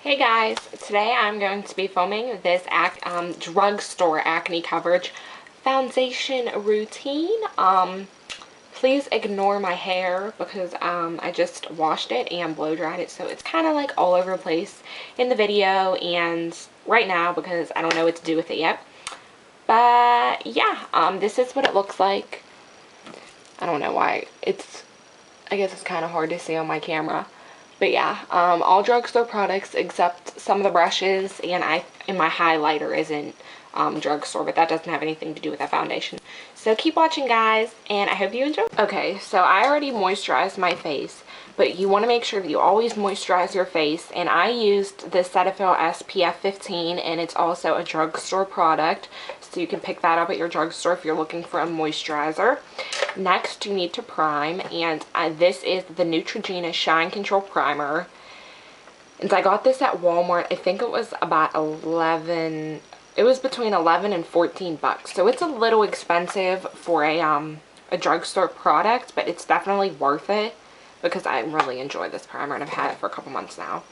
Hey guys, today I'm going to be filming this drugstore acne coverage foundation routine. Please ignore my hair because I just washed it and blow dried it, so it's kind of like all over the place in the video and right now because I don't know what to do with it yet. But yeah, this is what it looks like. I don't know why I guess it's kind of hard to see on my camera. But yeah, all drugstore products except some of the brushes, and my highlighter isn't drugstore, but that doesn't have anything to do with that foundation. So keep watching, guys, and I hope you enjoy. Okay, so I already moisturized my face, but you want to make sure that you always moisturize your face, and I used the Cetaphil SPF 15, and it's also a drugstore product, so you can pick that up at your drugstore if you're looking for a moisturizer. Next, you need to prime, and this is the Neutrogena Shine Control Primer. And I got this at Walmart. I think it was about it was between 11 and 14 bucks. So it's a little expensive for a drugstore product, but it's definitely worth it because I really enjoy this primer and I've had it for a couple months now.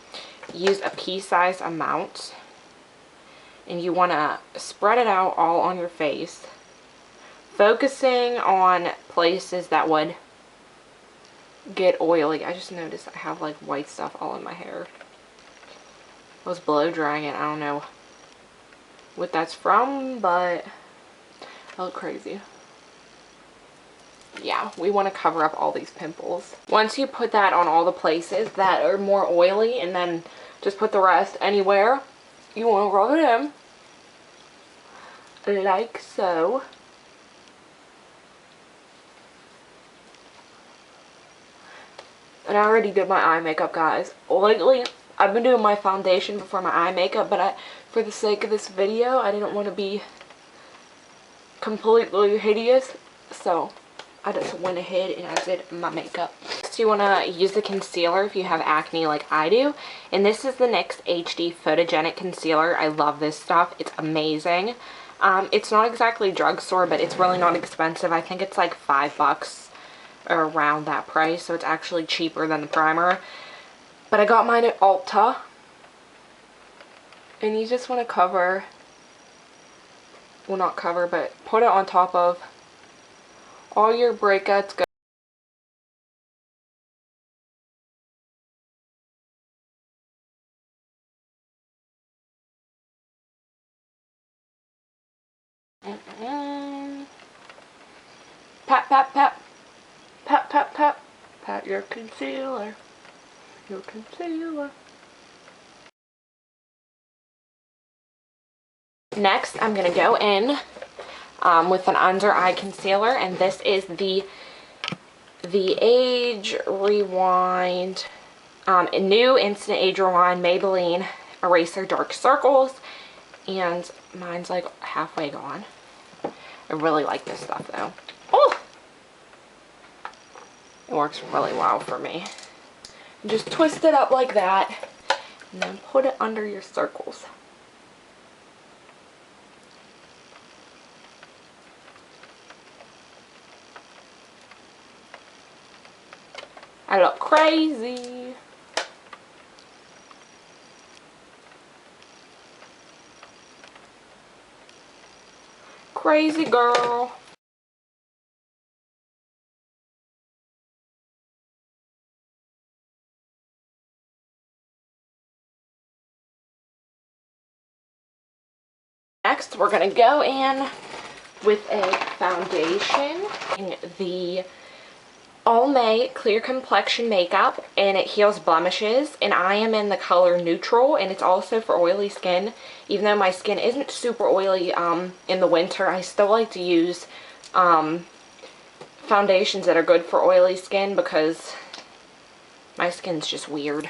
Use a pea-sized amount, and you want to spread it out all on your face, focusing on places that would get oily. I just noticed I have like white stuff all in my hair. I was blow drying it. I don't know what that's from, but I look crazy. Yeah, we want to cover up all these pimples. Once you put that on all the places that are more oily, and then just put the rest anywhere, you want to rub it in like so. And I already did my eye makeup, guys. Lately, I've been doing my foundation before my eye makeup, but for the sake of this video, I didn't want to be completely hideous, so I just went ahead and I did my makeup. So you want to use the concealer if you have acne like I do, and this is the NYX HD Photogenic Concealer. I love this stuff. It's amazing. It's not exactly drugstore, but it's really not expensive. I think it's like $5 or around that price, so it's actually cheaper than the primer. But I got mine at Ulta, and you just want to cover, well, not cover, but put it on top of all your breakouts. Pat, pat, pat, pat, pat, pat, pat your concealer, your concealer. Next, I'm going to go in with an under eye concealer, and this is the Age Rewind, new Instant Age Rewind Maybelline Eraser Dark Circles, and mine's like halfway gone. I really like this stuff though. Oh! It works really well for me. Just twist it up like that, and then put it under your circles. I look crazy. Crazy girl. Next, we're going to go in with a foundation in the All-May Clear Complexion Makeup, and it heals blemishes, and I am in the color Neutral, and it's also for oily skin. Even though my skin isn't super oily in the winter, I still like to use foundations that are good for oily skin because my skin's just weird.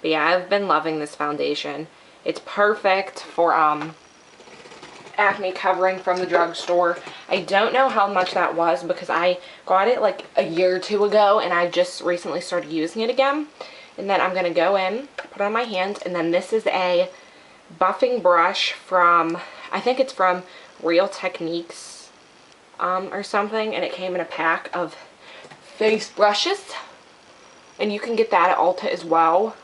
But yeah, I've been loving this foundation. It's perfect for acne covering from the drugstore. I don't know how much that was because I got it like a year or two ago, and I just recently started using it again. And then I'm going to go in, put it on my hand, and then this is a buffing brush from, I think it's from Real Techniques or something, and it came in a pack of face brushes, and you can get that at Ulta as well.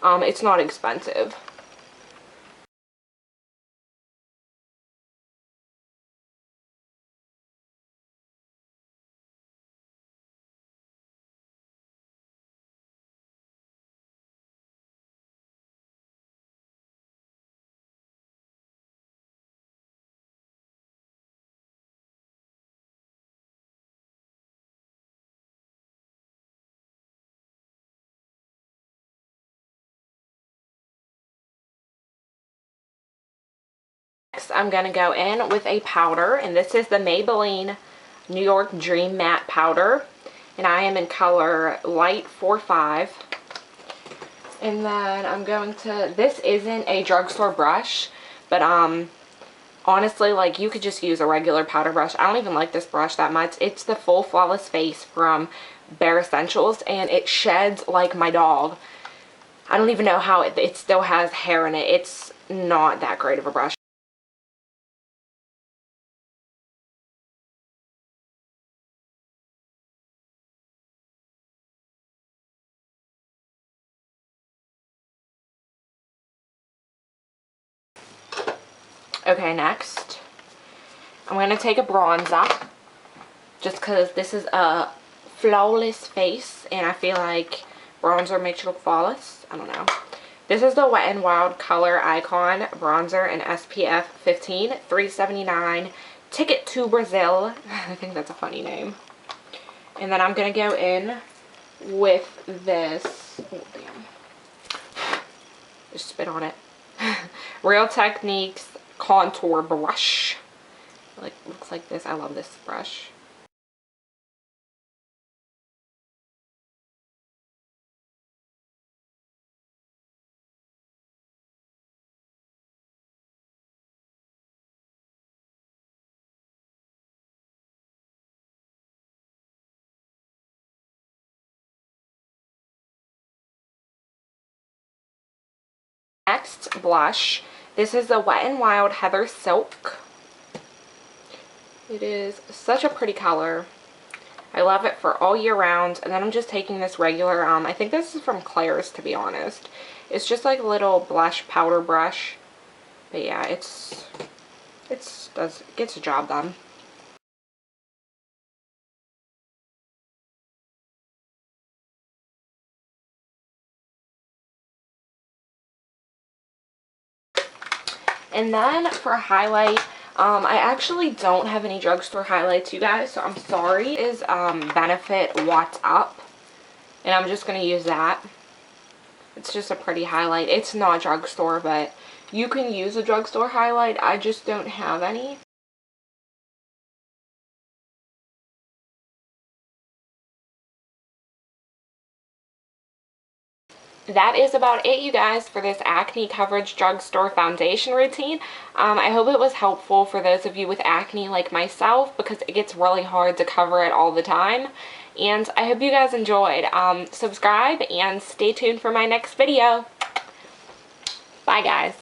It's not expensive. Next, I'm going to go in with a powder, and this is the Maybelline New York Dream Matte Powder, and I am in color Light 45. And then I'm going to, this isn't a drugstore brush, but honestly, like, you could just use a regular powder brush. I don't even like this brush that much. It's the Full Flawless Face from Bare Essentials, and it sheds like my dog. I don't even know how it still has hair in it. It's not that great of a brush. Okay, next, I'm going to take a bronzer, just because this is a flawless face, and I feel like bronzer makes you look flawless. I don't know. This is the Wet n Wild Color Icon Bronzer in SPF 15, $3.79. Ticket to Brazil. I think that's a funny name. And then I'm going to go in with this. Oh, damn. Just spit on it. Real Techniques contour brush. Like, looks like this. I love this brush. Next, blush. This is the Wet n Wild Heather Silk. It is such a pretty color. I love it for all year round. And then I'm just taking this regular, I think this is from Claire's, to be honest. It's just like a little blush powder brush. But yeah, it gets the job done. And then for highlight, I actually don't have any drugstore highlights, you guys, so I'm sorry. It is Benefit What's Up, and I'm just going to use that. It's just a pretty highlight. It's not drugstore, but you can use a drugstore highlight. I just don't have any. That is about it, you guys, for this acne coverage drugstore foundation routine. I hope it was helpful for those of you with acne like myself, because it gets really hard to cover it all the time. And I hope you guys enjoyed. Subscribe and stay tuned for my next video. Bye, guys.